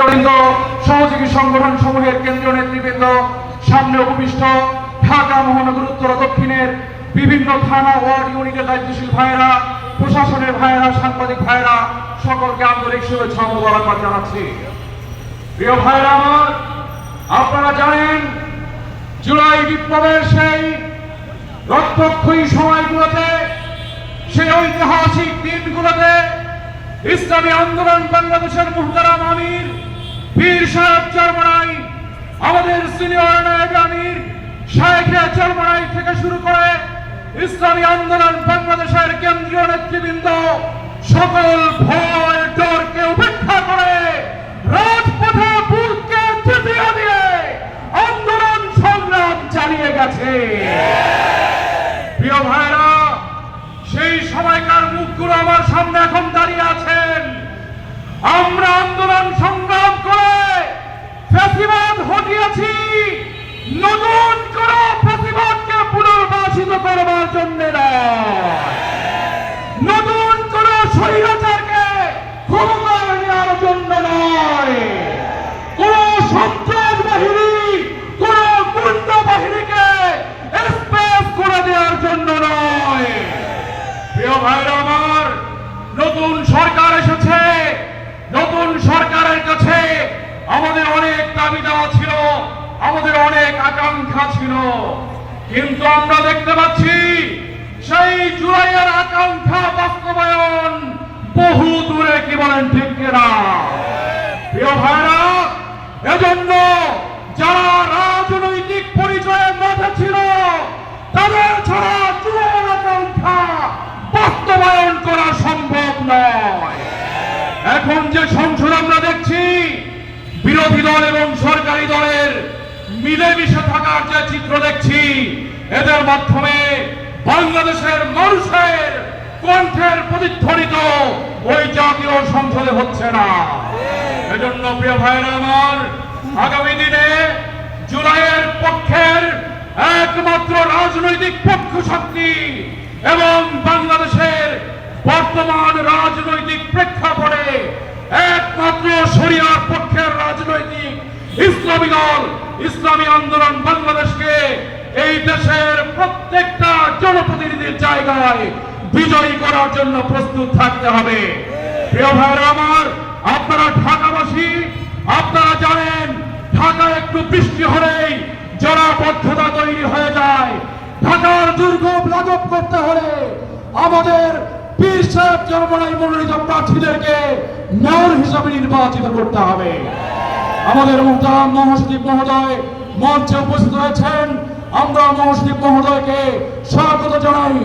নেতৃবৃন্দ, সহযোগী সংগঠন সমূহের কেন্দ্রীয় নেতৃবৃন্দ, সামনে উপবিষ্ট ঢাকা মহানগর উত্তর ও দক্ষিণের বিভিন্ন থানা ওয়ার্ড ইউনিটের দায়িত্বশীল ভাইয়েরা, প্রশাসনের ভাইয়েরা, সাংবাদিক ভাইয়েরা, সকলকে আন্তরিক শুভেচ্ছা ও মোবারকবাদ জানাচ্ছি। প্রিয় ভাইয়েরা আমার, আপনারা জানেন জুলাই বিপ্লবের সেই রক্তক্ষয়ী সময়গুলোতে, সেই ঐতিহাসিক দিনগুলোতে ইসলামী আন্দোলন বাংলাদেশের মুহতারাম আমির পীর সাহেব চরমনাই, আমাদের সিনিয়র নায়েব আমির শায়েখে চরমনাই থেকে শুরু করে ইসলামী আন্দোলন বাংলাদেশের কেন্দ্রীয় নেতৃবৃন্দ সকল ভয় ডরকে উপেক্ষা করে রাজপথে বুককে চিতিয়ে দিয়ে আন্দোলন সংগ্রাম চালিয়ে গেছে। প্রিয় ভাইরা, সেই সময়কার মুখগুলো আমার সামনে এখন দাঁড়িয়ে আছেন। আমরা আন্দোলন সংগ্রাম করে ফ্যাসিবাদ হটিয়েছি, নতুন করে ফ্যাসিবাদকে পুনর্বাসিত করবার জন্য নয়, নতুন করে স্বৈরাচারকে ক্ষমতায় নেওয়ার জন্য নয়, কোন সন্ত্রাস বাহিনী, কোন গুন্ডা বাহিনীকে স্পেস করে দেওয়ার জন্য নয়। প্রিয় ভাইরা আমার, নতুন সরকার এসেছে, নতুন সরকারের কাছে আমাদের অনেক দাবি দেওয়া ছিল, আমাদের অনেক আকাঙ্ক্ষা ছিল, কিন্তু আমরা দেখতে পাচ্ছি সেই জুলাইয়ের আকাঙ্ক্ষা বাস্তবায়ন বহু দূরে, কি বলেন ঠিক কিনা? প্রিয় ভাইরা, এজন্য যারা রাজনৈতিক পরিচয়ে মাঠে ছিল তাদের ছাড়া জুলাইয়ের আকাঙ্ক্ষা বাস্তবায়ন করা সম্ভব নয়। এখন যে সংসদ আমরা দেখছি, বিরোধী দল এবং সরকারি দলের মিলেমিশে থাকার যে চিত্র দেখছি, এদের মাধ্যমে বাংলাদেশের মানুষের কণ্ঠের প্রতিধ্বনিত ওই জাতীয় সংসদে হচ্ছে না। এজন্য প্রিয় ভাইরা আমার, আগামী দিনে জুলাইয়ের পক্ষের একমাত্র রাজনৈতিক পক্ষ শক্তি এবং বাংলাদেশের বর্তমান রাজনৈতিক প্রেক্ষাপটে একমাত্র শরিয়ার পক্ষের রাজনৈতিক ইসলামী দল ইসলামী আন্দোলন বাংলাদেশকে এই দেশের প্রত্যেকটা জনপ্রতিনিধির জায়গায় বিজয়ী করার জন্য প্রস্তুত থাকতে হবে। প্রিয় ভাইরা আমার, আপনারা ঢাকাবাসী, আপনারা জানেন ঢাকায় একটু বৃষ্টি হলেই জলাবদ্ধতা তৈরি হয়ে যায়। ঢাকার দুর্গম লাঘব করতে হলে আমাদের পীর সাহেব চরমনাই মনোনীত প্রার্থীদেরকে মেয়র হিসাবে নির্বাচিত করতে হবে। আমাদের মুহতারাম মহাসচিব মহোদয় মঞ্চে উপস্থিত হয়েছেন, আমরা মহাসচিব মহোদয়কে স্বাগত জানাই।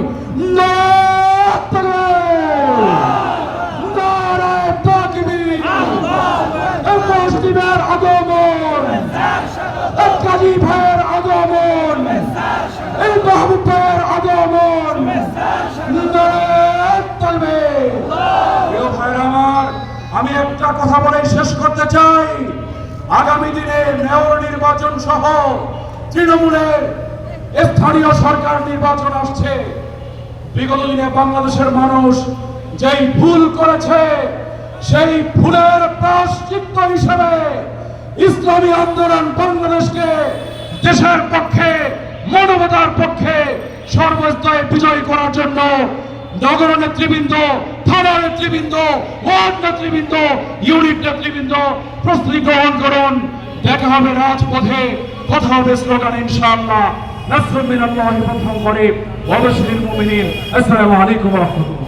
মহাসচিবের আগমন, কাজী ভাইয়ের আগমন, এই মাহবুব ভাইয়ের আগমন। আমি একটা কথা বলে শেষ করতে চাই, আগামী দিনে মেয়র নির্বাচন সহ তৃণমূলের স্থানীয় সরকার নির্বাচন আসছে। বিগত দিনে বাংলাদেশের মানুষ যেই ভুল করেছে, সেই ভুলের প্রায়শ্চিত্ত হিসেবে ইসলামী আন্দোলন বাংলাদেশকে দেশের পক্ষে, মানবতার পক্ষে সর্বস্তরে বিজয়ী করার জন্য নগর নেতৃবৃন্দ, থানা নেতৃবৃন্দ, ওয়ার্ড নেতৃবৃন্দ, ইউনিট নেতৃবৃন্দ প্রস্তুতি গ্রহণ করুন। দেখা হবে রাজপথে, কথা হবে স্লোগান ইনশাআল্লাহ। নাসরুম মিনাল্লাহি ওয়া ফাতহুন করিব ওয়া বাশশিরিল মুমিনিন। আসসালামু আলাইকুম ওয়া রাহমাতুল্লাহ।